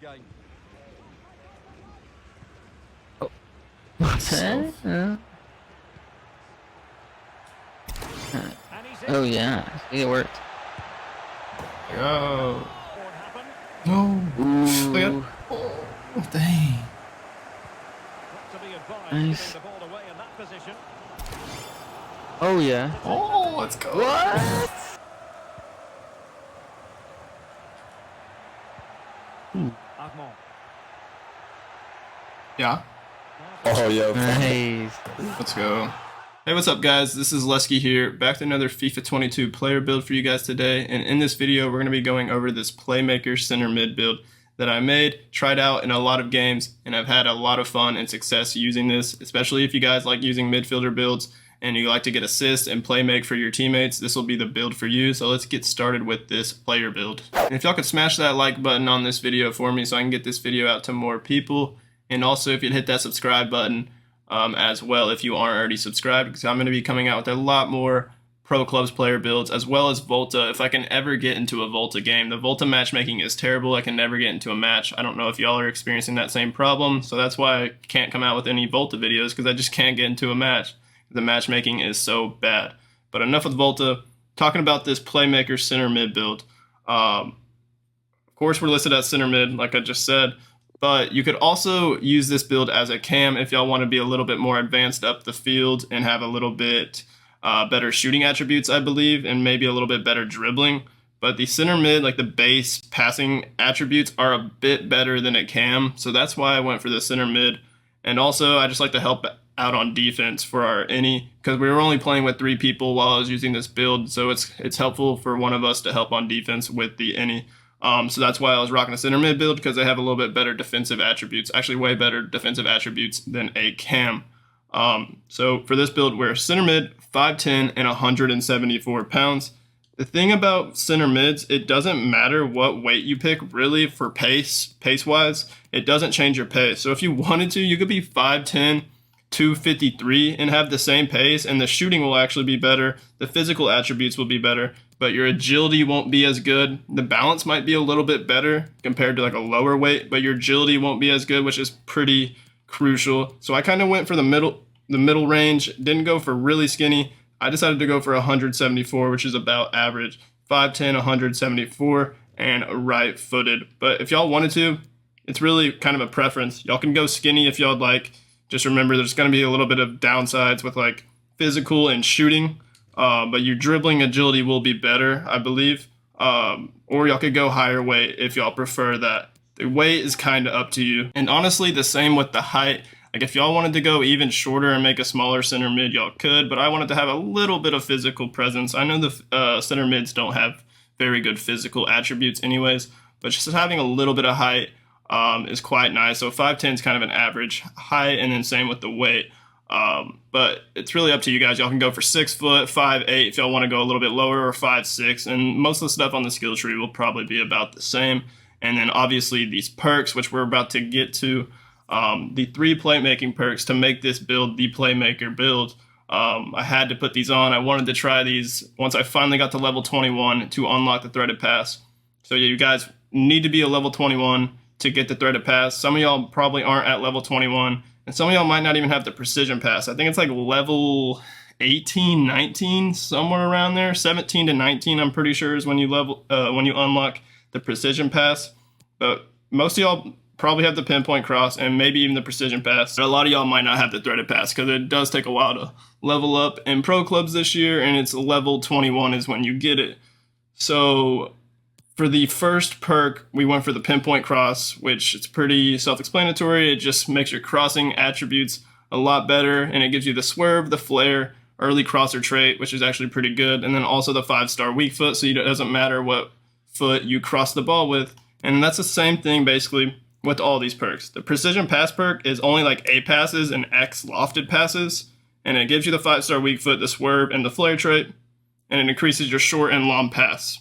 Oh. Oh yeah, it worked. Go. No. Ooh. Oh, dang. Nice. Oh yeah. Oh, let's go. What? Yeah. Oh, yeah. Nice. Let's go. Hey, what's up, guys? This is Lesky here, back to another FIFA 22 player build for you guys today. And in this video, we're going to be going over this Playmaker center mid build that I made, tried out in a lot of games, and I've had a lot of fun and success using this, especially if you guys like using midfielder builds and you like to get assists and play make for your teammates. This will be the build for you. So let's get started with this player build. And if y'all could smash that like button on this video for me so I can get this video out to more people. And also if you'd hit that subscribe button as well if you aren't already subscribed, because I'm going to be coming out with a lot more Pro Clubs player builds as well as Volta if I can ever get into a Volta game. The Volta matchmaking is terrible. I can never get into a match. I don't know if y'all are experiencing that same problem, so that's why I can't come out with any Volta videos, because I just can't get into a match. The matchmaking is so bad. But enough with Volta. Talking about this Playmaker center mid build. Of course we're listed as center mid like I just said, but you could also use this build as a cam if y'all want to be a little bit more advanced up the field and have a little bit better shooting attributes, I believe, and maybe a little bit better dribbling. But the center mid, like the base passing attributes, are a bit better than a cam, so that's why I went for the center mid. And also I just like to help out on defense for our any, because we were only playing with 3 people while I was using this build, so it's helpful for one of us to help on defense with the any. So that's why I was rocking a center mid build, because they have a little bit better defensive attributes, actually way better defensive attributes than a cam. So for this build, we're center mid, 5'10", and 174 pounds. The thing about center mids, it doesn't matter what weight you pick really for pace-wise. It doesn't change your pace. So if you wanted to, you could be 5'10", 253 and have the same pace, and the shooting will actually be better. The physical attributes will be better, but your agility won't be as good. The balance might be a little bit better compared to like a lower weight, but your agility won't be as good, which is pretty crucial. So I kind of went for the middle range, didn't go for really skinny. I decided to go for 174, which is about average. 5'10", 174, and right-footed. But if y'all wanted to, it's really kind of a preference. Y'all can go skinny if y'all like. Just remember there's going to be a little bit of downsides with like physical and shooting, but your dribbling agility will be better, I believe. Or y'all could go higher weight if y'all prefer that. The weight is kind of up to you. And honestly, the same with the height. Like if y'all wanted to go even shorter and make a smaller center mid, y'all could, but I wanted to have a little bit of physical presence. I know the center mids don't have very good physical attributes anyways, but just having a little bit of height is quite nice. So 5'10" is kind of an average height, and then same with the weight. But it's really up to you guys. Y'all can go for 6 foot, 5'8" if y'all want to go a little bit lower, or 5'6", and most of the stuff on the skill tree will probably be about the same. And then obviously these perks, which we're about to get to, the 3 playmaking perks to make this build the Playmaker build. I had to put these on. I wanted to try these once I finally got to level 21 to unlock the threaded pass. So yeah, you guys need to be a level 21 to get the threaded pass. Some of y'all probably aren't at level 21, and some of y'all might not even have the precision pass. I think it's like level 18, 19, somewhere around there. 17 to 19, I'm pretty sure, is when you unlock the precision pass. But most of y'all probably have the pinpoint cross and maybe even the precision pass. But a lot of y'all might not have the threaded pass, because it does take a while to level up in Pro Clubs this year, and it's level 21 is when you get it. So for the first perk, we went for the pinpoint cross, which it's pretty self-explanatory. It just makes your crossing attributes a lot better, and it gives you the swerve, the flare, early crosser trait, which is actually pretty good, and then also the 5-star weak foot, so it doesn't matter what foot you cross the ball with. And that's the same thing basically with all these perks. The precision pass perk is only like A passes and X lofted passes, and it gives you the 5-star weak foot, the swerve, and the flare trait, and it increases your short and long pass.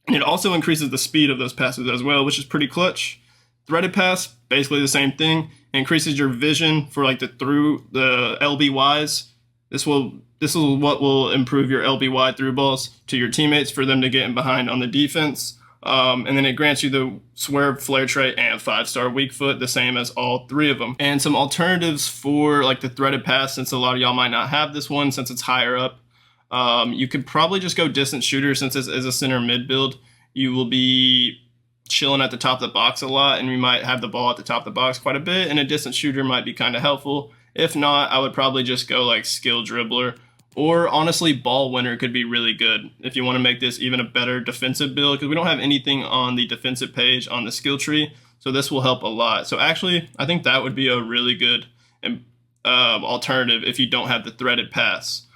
And it also increases the speed of those passes as well, which is pretty clutch. Threaded pass, basically the same thing. It increases your vision for like the LBYs. This is what will improve your LBY through balls to your teammates for them to get in behind on the defense. And then it grants you the swerve, flare trait, and 5-star weak foot, the same as all 3 of them. And some alternatives for like the threaded pass, since a lot of y'all might not have this one since it's higher up. You could probably just go distance shooter since this is a center mid build. You will be chilling at the top of the box a lot, and you might have the ball at the top of the box quite a bit, and a distance shooter might be kind of helpful. If not, I would probably just go like skill dribbler, or honestly ball winner could be really good if you want to make this even a better defensive build, because we don't have anything on the defensive page on the skill tree, so this will help a lot. So actually, I think that would be a really good alternative if you don't have the threaded pass.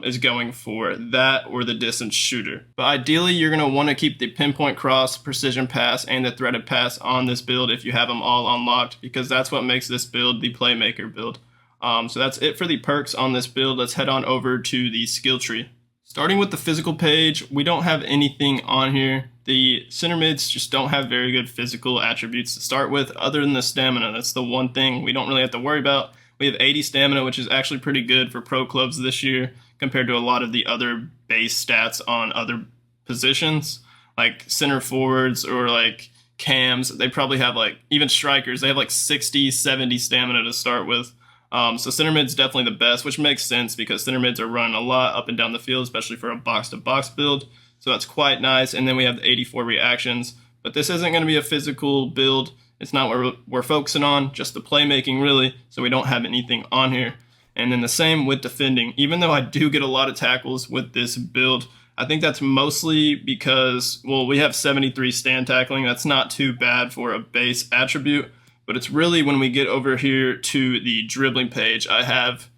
Is going for that or the distance shooter. But ideally, you're going to want to keep the pinpoint cross, precision pass, and the threaded pass on this build if you have them all unlocked, because that's what makes this build the playmaker build. So that's it for the perks on this build. Let's head on over to the skill tree. Starting with the physical page, we don't have anything on here. The center mids just don't have very good physical attributes to start with, other than the stamina. That's the one thing we don't really have to worry about. We have 80 stamina, which is actually pretty good for pro clubs this year compared to a lot of the other base stats on other positions, like center forwards or like cams. They probably have like, even strikers, they have like 60, 70 stamina to start with. So center mid's definitely the best, which makes sense because center mids are running a lot up and down the field, especially for a box-to-box build. So that's quite nice. And then we have the 84 reactions, but this isn't going to be a physical build. It's not what we're focusing on, just the playmaking really, so we don't have anything on here. And then the same with defending. Even though I do get a lot of tackles with this build, I think that's mostly because, well, we have 73 stand tackling. That's not too bad for a base attribute, but it's really when we get over here to the dribbling page, I have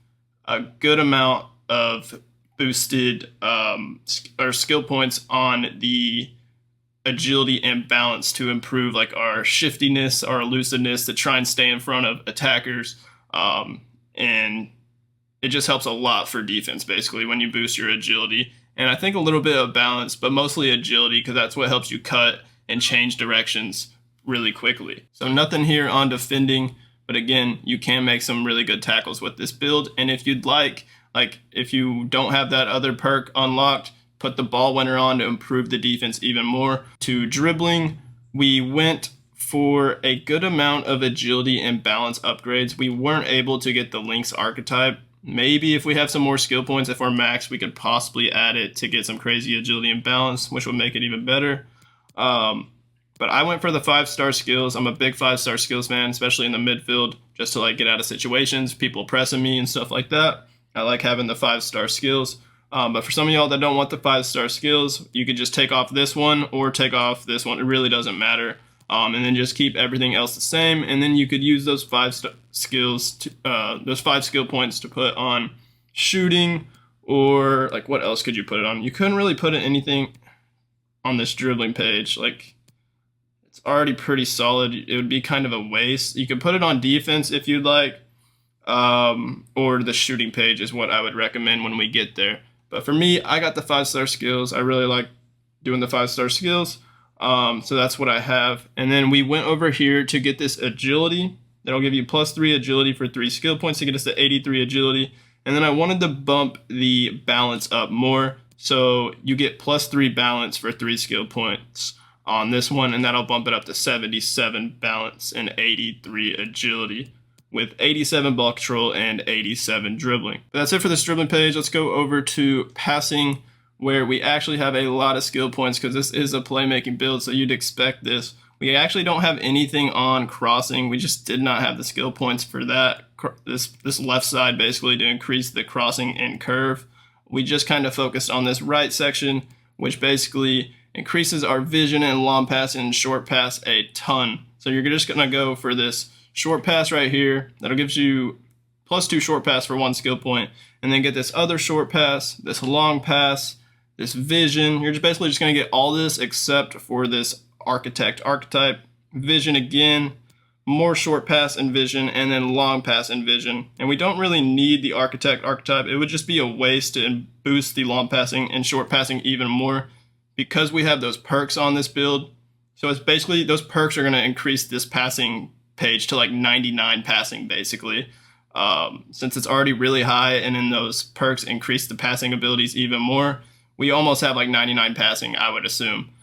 a good amount of boosted or skill points on the agility and balance to improve like our shiftiness, our elusiveness, to try and stay in front of attackers. And it just helps a lot for defense basically when you boost your agility. And I think a little bit of balance, but mostly agility, because that's what helps you cut and change directions really quickly. So nothing here on defending, but again, you can make some really good tackles with this build. And if you'd like if you don't have that other perk unlocked, put the ball winner on to improve the defense even more. To dribbling, we went for a good amount of agility and balance upgrades. We weren't able to get the Lynx archetype. Maybe if we have some more skill points, if we're max, we could possibly add it to get some crazy agility and balance, which would make it even better. But I went for the 5-star skills. I'm a big 5-star skills fan, especially in the midfield, just to like get out of situations, people pressing me and stuff like that. I like having the 5-star skills. But for some of y'all that don't want the 5-star skills, you could just take off this one or take off this one. It really doesn't matter. And then just keep everything else the same. And then you could use those 5 skills, those 5 skill points to put on shooting, or like what else could you put it on? You couldn't really put anything on this dribbling page. Like, it's already pretty solid. It would be kind of a waste. You could put it on defense if you'd like, or the shooting page is what I would recommend when we get there. But for me, I got the 5-star skills. I really like doing the 5-star skills. So that's what I have. And then we went over here to get this agility. That'll give you +3 agility for 3 skill points to get us to 83 agility. And then I wanted to bump the balance up more. So you get +3 balance for 3 skill points on this one. And that'll bump it up to 77 balance and 83 agility, with 87 ball control and 87 dribbling. But that's it for this dribbling page. Let's go over to passing, where we actually have a lot of skill points because this is a playmaking build, so you'd expect this. We actually don't have anything on crossing. We just did not have the skill points for that. This left side basically to increase the crossing and curve. We just kind of focused on this right section, which basically increases our vision and long pass and short pass a ton. So you're just gonna go for this short pass right here. That'll give you +2 short pass for 1 skill point, and then get this other short pass, this long pass, this vision. You're just basically just going to get all this except for this archetype. Vision again, more short pass and vision, and then long pass and vision. And we don't really need the archetype. It would just be a waste to boost the long passing and short passing even more because we have those perks on this build. So it's basically, those perks are going to increase this passing page to like 99 passing basically. Since it's already really high, and then those perks increase the passing abilities even more, we almost have like 99 passing, I would assume.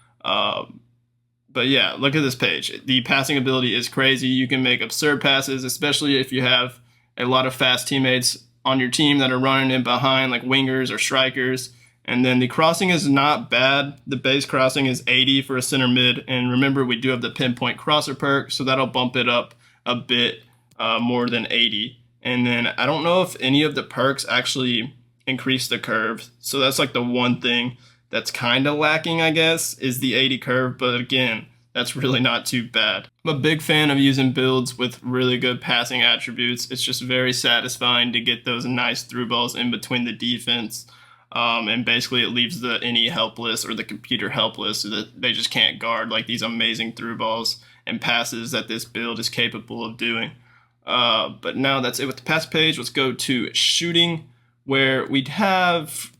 But yeah, look at this page. The passing ability is crazy. You can make absurd passes, especially if you have a lot of fast teammates on your team that are running in behind, like wingers or strikers. And then the crossing is not bad. The base crossing is 80 for a center mid. And remember, we do have the pinpoint crosser perk, so that'll bump it up a bit more than 80. And then I don't know if any of the perks actually increase the curve. So that's like the one thing that's kind of lacking, I guess, is the 80 curve. But again, that's really not too bad. I'm a big fan of using builds with really good passing attributes. It's just very satisfying to get those nice through balls in between the defense. And basically it leaves the NE helpless or the computer helpless so that they just can't guard like these amazing through balls and passes that this build is capable of doing. But now that's it with the pass page. Let's go to shooting, where we'd have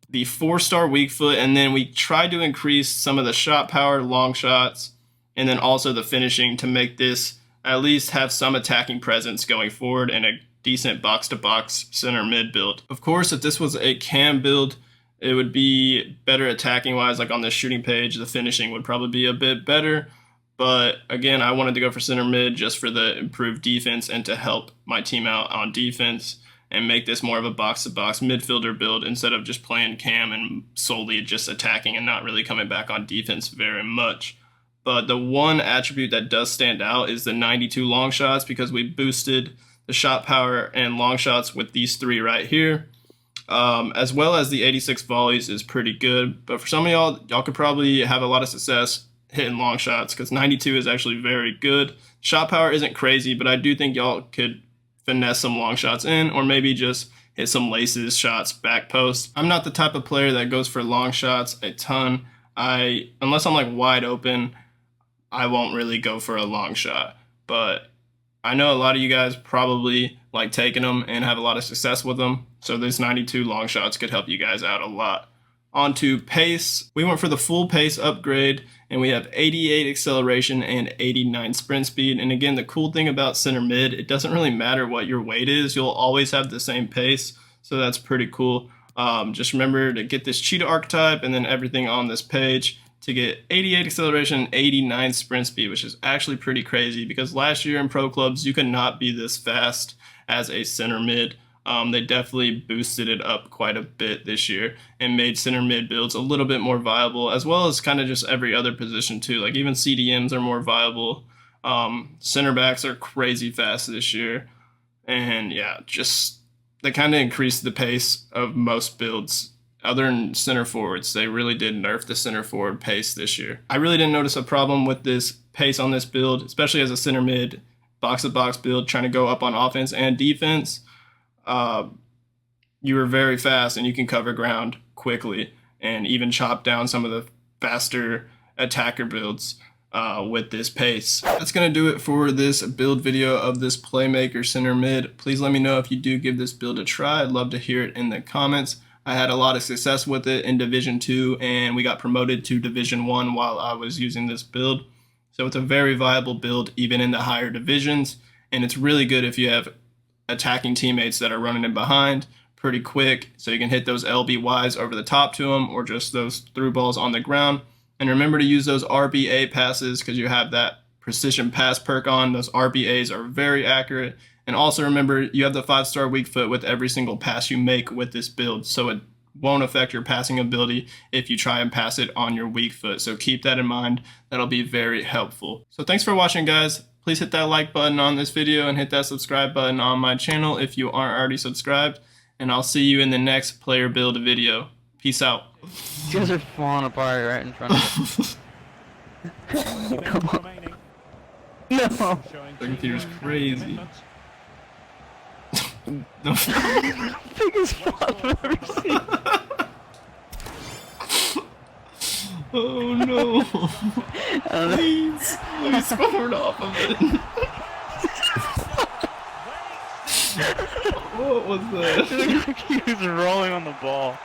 the 4-star weak foot, and then we tried to increase some of the shot power, long shots, and then also the finishing to make this at least have some attacking presence going forward and a decent box-to-box center mid build. Of course, if this was a cam build, it would be better attacking-wise. Like on the shooting page, the finishing would probably be a bit better. But again, I wanted to go for center mid just for the improved defense and to help my team out on defense and make this more of a box-to-box midfielder build instead of just playing cam and solely just attacking and not really coming back on defense very much. But the one attribute that does stand out is the 92 long shots, because we boosted the shot power and long shots with these 3 right here, as well as the 86 volleys is pretty good. But for some of y'all could probably have a lot of success hitting long shots, because 92 is actually very good. Shot power isn't crazy, but I do think y'all could finesse some long shots in, or maybe just hit some laces shots back post. I'm not the type of player that goes for long shots a ton. Unless I'm like wide open, I won't really go for a long shot. But I know a lot of you guys probably like taking them and have a lot of success with them, so this 92 long shots could help you guys out a lot. On to pace. We went for the full pace upgrade, and we have 88 acceleration and 89 sprint speed. And again, the cool thing about center mid, it doesn't really matter what your weight is. You'll always have the same pace, so that's pretty cool. Just remember to get this cheetah archetype and then everything on this page to get 88 acceleration and 89 sprint speed, which is actually pretty crazy, because last year in pro clubs, you could not be this fast as a center mid. They definitely boosted it up quite a bit this year and made center mid builds a little bit more viable, as well as kind of just every other position too. Like even CDMs are more viable. Center backs are crazy fast this year. And yeah, just they kind of increased the pace of most builds. Other than center forwards, they really did nerf the center forward pace this year. I really didn't notice a problem with this pace on this build, especially as a center mid box-to-box build trying to go up on offense and defense. You were very fast and you can cover ground quickly and even chop down some of the faster attacker builds with this pace. That's going to do it for this build video of this Playmaker center mid. Please let me know if you do give this build a try. I'd love to hear it in the comments. I had a lot of success with it in Division 2, and we got promoted to Division 1 while I was using this build. So it's a very viable build even in the higher divisions, and it's really good if you have attacking teammates that are running in behind pretty quick, so you can hit those LBYs over the top to them, or just those through balls on the ground. And remember to use those RBA passes, because you have that precision pass perk on. Those RBAs are very accurate. And also remember, you have the 5-star weak foot with every single pass you make with this build, so it won't affect your passing ability if you try and pass it on your weak foot. So keep that in mind. That'll be very helpful. So thanks for watching, guys. Please hit that like button on this video and hit that subscribe button on my channel if you aren't already subscribed. And I'll see you in the next player build video. Peace out. You guys are falling apart right in front of me. Come on. No. The computer's crazy. No. Biggest flop I've ever seen. Oh no. Please. We scored off of it. What was that? He was rolling on the ball.